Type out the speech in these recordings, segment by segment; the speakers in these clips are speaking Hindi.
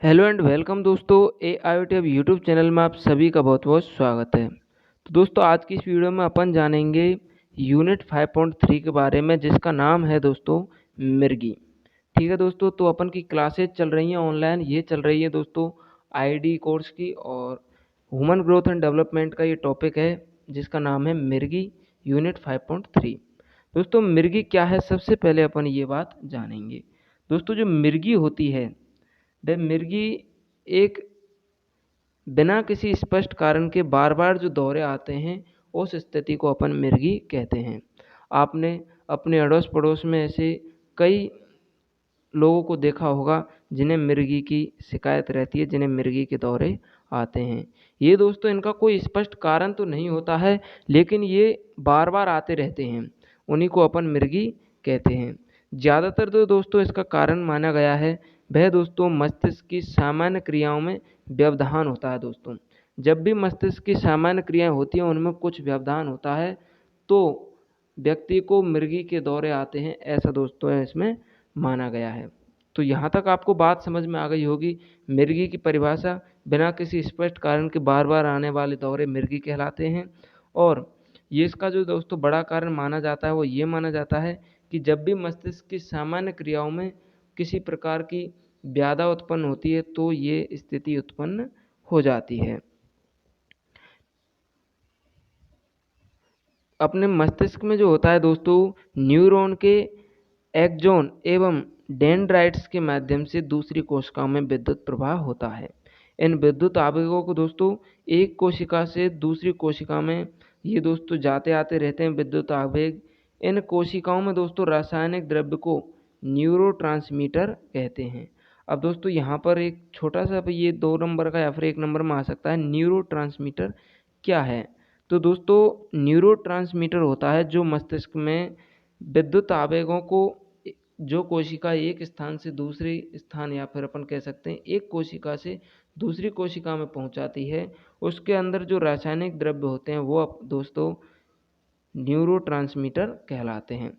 हेलो एंड वेलकम दोस्तों। AIoT अब यूट्यूब चैनल में आप सभी का बहुत बहुत स्वागत है। तो दोस्तों आज की इस वीडियो में अपन जानेंगे यूनिट 5.3 के बारे में, जिसका नाम है दोस्तों मिर्गी। ठीक है दोस्तों, तो अपन की क्लासेज चल रही हैं ऑनलाइन, ये चल रही है दोस्तों ID कोर्स की, और ह्यूमन ग्रोथ एंड डेवलपमेंट का ये टॉपिक है जिसका नाम है मिर्गी यूनिट 5.3। दोस्तों मिर्गी क्या है, सबसे पहले अपन ये बात जानेंगे। दोस्तों जो मिर्गी होती है, वह मिर्गी एक बिना किसी स्पष्ट कारण के बार बार जो दौरे आते हैं, उस स्थिति को अपन मिर्गी कहते हैं। आपने अपने अड़ोस पड़ोस में ऐसे कई लोगों को देखा होगा जिन्हें मिर्गी की शिकायत रहती है, जिन्हें मिर्गी के दौरे आते हैं। ये दोस्तों इनका कोई स्पष्ट कारण तो नहीं होता है, लेकिन ये बार बार आते रहते हैं, उन्हीं को अपन मिर्गी कहते हैं। ज़्यादातर तो दोस्तों इसका कारण माना गया है वह दोस्तों मस्तिष्क की सामान्य क्रियाओं में व्यवधान होता है। दोस्तों जब भी मस्तिष्क की सामान्य क्रियाएं होती हैं, उनमें कुछ व्यवधान होता है, तो व्यक्ति को मिर्गी के दौरे आते हैं, ऐसा दोस्तों इसमें माना गया है। तो यहाँ तक आपको बात समझ में आ गई होगी। मिर्गी की परिभाषा, बिना किसी स्पष्ट कारण के बार बार आने वाले दौरे मिर्गी कहलाते हैं। और ये इसका जो दोस्तों बड़ा कारण माना जाता है वो ये माना जाता है कि जब भी मस्तिष्क की सामान्य क्रियाओं में किसी प्रकार की व्याधा उत्पन्न होती है, तो ये स्थिति उत्पन्न हो जाती है। अपने मस्तिष्क में जो होता है दोस्तों, न्यूरॉन के एक्सोन एवं डेंड्राइट्स के माध्यम से दूसरी कोशिकाओं में विद्युत प्रवाह होता है। इन विद्युत आवेगों को दोस्तों एक कोशिका से दूसरी कोशिका में ये दोस्तों जाते आते रहते हैं विद्युत आवेग। इन कोशिकाओं में दोस्तों रासायनिक द्रव्य को न्यूरोट्रांसमीटर कहते हैं। अब दोस्तों यहाँ पर एक छोटा सा ये 2 नंबर का या फिर 1 नंबर में आ सकता है, न्यूरोट्रांसमीटर क्या है। तो दोस्तों न्यूरोट्रांसमीटर होता है जो मस्तिष्क में विद्युत आवेगों को, जो कोशिका एक स्थान से दूसरे स्थान या फिर अपन कह सकते हैं एक कोशिका से दूसरी कोशिका में पहुंचाती है, उसके अंदर जो रासायनिक द्रव्य होते हैं वो दोस्तों न्यूरोट्रांसमीटर कहलाते हैं।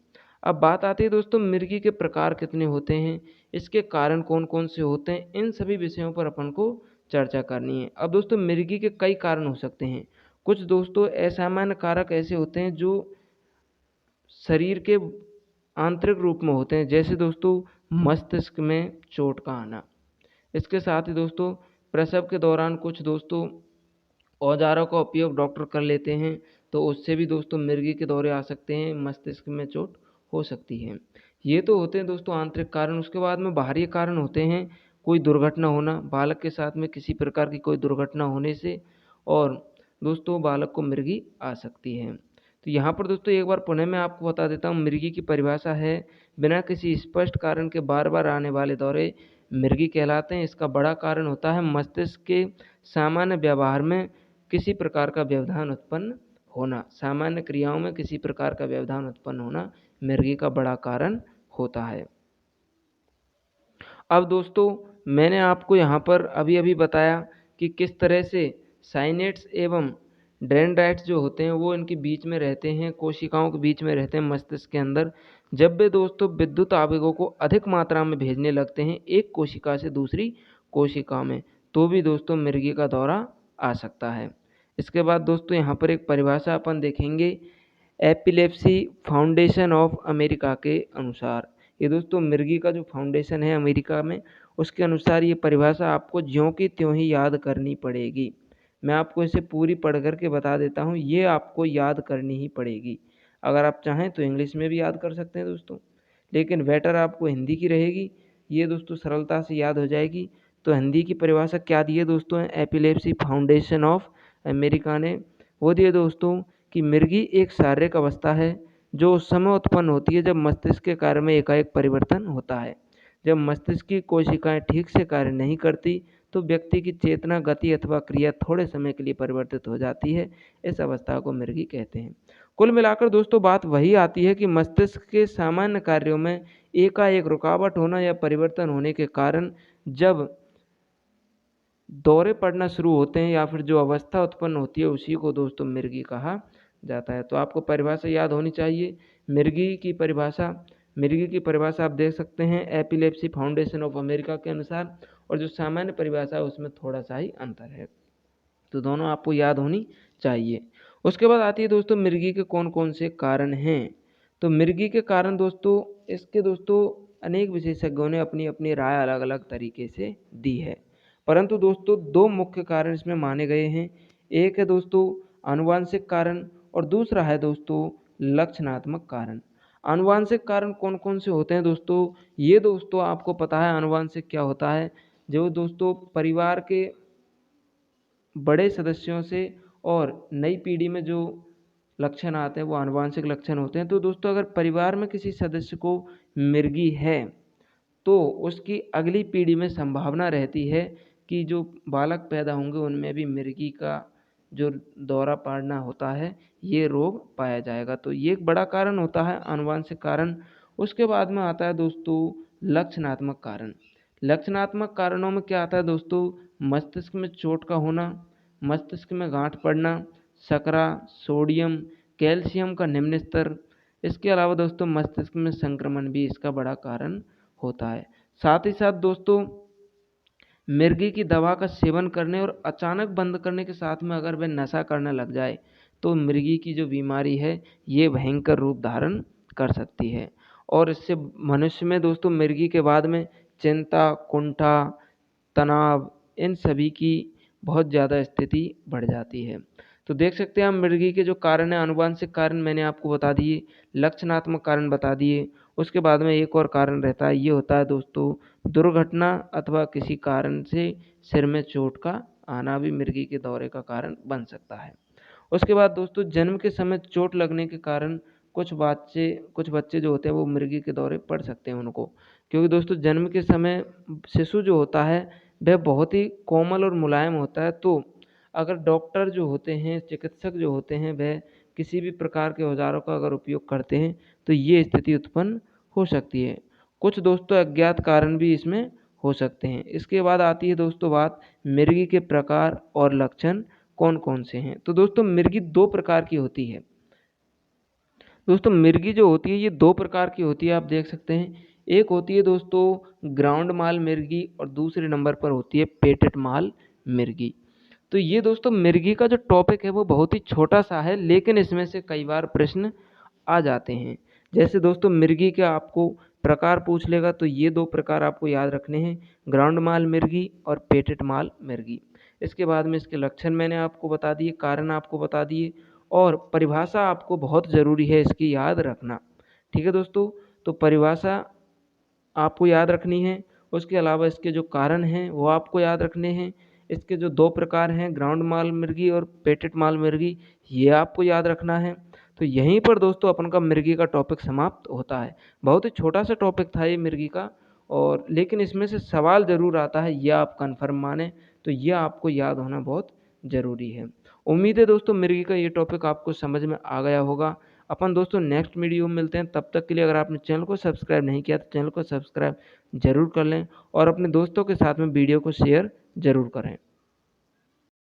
अब बात आती है दोस्तों मिर्गी के प्रकार कितने होते हैं, इसके कारण कौन कौन से होते हैं, इन सभी विषयों पर अपन को चर्चा करनी है। अब दोस्तों मिर्गी के कई कारण हो सकते हैं। कुछ दोस्तों असामान्य कारक ऐसे होते हैं जो शरीर के आंतरिक रूप में होते हैं, जैसे दोस्तों मस्तिष्क में चोट का आना। इसके साथ ही दोस्तों प्रसव के दौरान कुछ दोस्तों औजारों का उपयोग डॉक्टर कर लेते हैं, तो उससे भी दोस्तों मिर्गी के दौरे आ सकते हैं, मस्तिष्क में चोट हो सकती है। ये तो होते हैं दोस्तों आंतरिक कारण। उसके बाद में बाहरी कारण होते हैं, कोई दुर्घटना होना, बालक के साथ में किसी प्रकार की कोई दुर्घटना होने से और दोस्तों बालक को मिर्गी आ सकती है। तो यहाँ पर दोस्तों एक बार पुनः मैं आपको बता देता हूँ, मिर्गी की परिभाषा है बिना किसी स्पष्ट कारण के बार बार आने वाले दौरे मिर्गी कहलाते हैं। इसका बड़ा कारण होता है मस्तिष्क के सामान्य व्यवहार में किसी प्रकार का व्यवधान उत्पन्न होना। सामान्य क्रियाओं में किसी प्रकार का व्यवधान उत्पन्न होना मिर्गी का बड़ा कारण होता है। अब दोस्तों मैंने आपको यहाँ पर अभी अभी बताया कि किस तरह से साइनेट्स एवं डेंड्राइट्स जो होते हैं वो इनके बीच में रहते हैं, कोशिकाओं के बीच में रहते हैं मस्तिष्क के अंदर। जब वे दोस्तों विद्युत आवेगों को अधिक मात्रा में भेजने लगते हैं एक कोशिका से दूसरी कोशिका में, तो भी दोस्तों मिर्गी का दौरा आ सकता है। इसके बाद दोस्तों यहाँ पर एक परिभाषा अपन देखेंगे एपिलेप्सी फाउंडेशन ऑफ अमेरिका के अनुसार। ये दोस्तों मिर्गी का जो फाउंडेशन है अमेरिका में, उसके अनुसार ये परिभाषा आपको ज्यों की त्यों ही याद करनी पड़ेगी। मैं आपको इसे पूरी पढ़ करके बता देता हूँ, ये आपको याद करनी ही पड़ेगी। अगर आप चाहें तो इंग्लिश में भी याद कर सकते हैं दोस्तों, लेकिन बेटर आपको हिंदी की रहेगी, ये दोस्तों सरलता से याद हो जाएगी। तो हिंदी की परिभाषा क्या दी है दोस्तों, एपिलेप्सी फाउंडेशन ऑफ अमेरिका ने, वो दिए दोस्तों कि मिर्गी एक शारीरिक अवस्था है जो उस समय उत्पन्न होती है जब मस्तिष्क के कार्य में एकाएक परिवर्तन होता है। जब मस्तिष्क की कोशिकाएं ठीक से कार्य नहीं करती, तो व्यक्ति की चेतना, गति अथवा क्रिया थोड़े समय के लिए परिवर्तित हो जाती है। इस अवस्था को मिर्गी कहते हैं। कुल मिलाकर दोस्तों बात वही आती है कि मस्तिष्क के सामान्य कार्यों में एकाएक रुकावट होना या परिवर्तन होने के कारण जब दौरे पड़ना शुरू होते हैं या फिर जो अवस्था उत्पन्न होती है, उसी को दोस्तों मिर्गी कहा जाता है। तो आपको परिभाषा याद होनी चाहिए। मिर्गी की परिभाषा मिर्गी की परिभाषा आप देख सकते हैं एपिलेप्सी फाउंडेशन ऑफ अमेरिका के अनुसार, और जो सामान्य परिभाषा है उसमें थोड़ा सा ही अंतर है, तो दोनों आपको याद होनी चाहिए। उसके बाद आती है दोस्तों मिर्गी के कौन कौन से कारण हैं। तो मिर्गी के कारण दोस्तों, इसके दोस्तों अनेक विशेषज्ञों ने अपनी अपनी राय अलग अलग तरीके से दी है, परंतु दोस्तों दो मुख्य कारण इसमें माने गए हैं। एक है दोस्तों आनुवांशिक कारण और दूसरा है दोस्तों लक्षणात्मक कारण। आनुवांशिक कारण कौन कौन से होते हैं दोस्तों, ये दोस्तों आपको पता है आनुवांशिक क्या होता है। जो दोस्तों परिवार के बड़े सदस्यों से और नई पीढ़ी में जो लक्षण आते हैं वो आनुवांशिक लक्षण होते हैं। तो दोस्तों अगर परिवार में किसी सदस्य को मिर्गी है तो उसकी अगली पीढ़ी में संभावना रहती है कि जो बालक पैदा होंगे उनमें भी मिर्गी का जो दौरा पड़ना होता है ये रोग पाया जाएगा। तो ये एक बड़ा कारण होता है आनुवांशिक कारण। उसके बाद में आता है दोस्तों लक्षणात्मक कारण। लक्षणात्मक कारणों में क्या आता है दोस्तों, मस्तिष्क में चोट का होना, मस्तिष्क में गांठ पड़ना, शकरा, सोडियम, कैल्शियम का निम्न स्तर। इसके अलावा दोस्तों मस्तिष्क में संक्रमण भी इसका बड़ा कारण होता है। साथ ही साथ दोस्तों मिर्गी की दवा का सेवन करने और अचानक बंद करने के साथ में अगर वह नशा करने लग जाए तो मिर्गी की जो बीमारी है ये भयंकर रूप धारण कर सकती है, और इससे मनुष्य में दोस्तों मिर्गी के बाद में चिंता, कुंठा, तनाव, इन सभी की बहुत ज़्यादा स्थिति बढ़ जाती है। तो देख सकते हैं हम मिर्गी के जो कारण है आनुवांशिक कारण मैंने आपको बता दिए, लक्षणात्मक कारण बता दिए। उसके बाद में एक और कारण रहता है, ये होता है दोस्तों दुर्घटना अथवा किसी कारण से सिर में चोट का आना भी मिर्गी के दौरे का कारण बन सकता है। उसके बाद दोस्तों जन्म के समय चोट लगने के कारण कुछ बच्चे जो होते हैं वो मिर्गी के दौरे पड़ सकते हैं उनको, क्योंकि दोस्तों जन्म के समय शिशु जो होता है वह बहुत ही कोमल और मुलायम होता है। तो अगर डॉक्टर जो होते हैं, चिकित्सक जो होते हैं, वह किसी भी प्रकार के औजारों का अगर उपयोग करते हैं तो ये स्थिति उत्पन्न हो सकती है। कुछ दोस्तों अज्ञात कारण भी इसमें हो सकते हैं। इसके बाद आती है दोस्तों बात मिर्गी के प्रकार और लक्षण कौन कौन से हैं। तो दोस्तों मिर्गी दो प्रकार की होती है। दोस्तों मिर्गी जो होती है ये दो प्रकार की होती है, आप देख सकते हैं। एक होती है दोस्तों ग्राउंड माल मिर्गी और दूसरे नंबर पर होती है पेटेड माल मिर्गी। तो ये दोस्तों मिर्गी का जो टॉपिक है वो बहुत ही छोटा सा है, लेकिन इसमें से कई बार प्रश्न आ जाते हैं। जैसे दोस्तों मिर्गी के आपको प्रकार पूछ लेगा तो ये दो प्रकार आपको याद रखने हैं, ग्राउंड माल मिर्गी और पेटेड माल मिर्गी। इसके बाद में इसके लक्षण मैंने आपको बता दिए, कारण आपको बता दिए, और परिभाषा आपको बहुत ज़रूरी है इसकी याद रखना। ठीक है दोस्तों, तो परिभाषा आपको याद रखनी है। उसके अलावा इसके जो कारण हैं वो आपको याद रखने हैं। इसके जो दो प्रकार हैं ग्राउंड माल मिर्गी और पेटेड माल मिर्गी, ये आपको याद रखना है। तो यहीं पर दोस्तों अपन का मिर्गी का टॉपिक समाप्त होता है। बहुत ही छोटा सा टॉपिक था ये मिर्गी का, और लेकिन इसमें से सवाल ज़रूर आता है, यह आप कन्फर्म माने, तो यह आपको याद होना बहुत ज़रूरी है। उम्मीद है दोस्तों मिर्गी का ये टॉपिक आपको समझ में आ गया होगा। अपन दोस्तों नेक्स्ट वीडियो में मिलते हैं, तब तक के लिए अगर आपने चैनल को सब्सक्राइब नहीं किया तो चैनल को सब्सक्राइब जरूर कर लें और अपने दोस्तों के साथ में वीडियो को शेयर जरूर करें।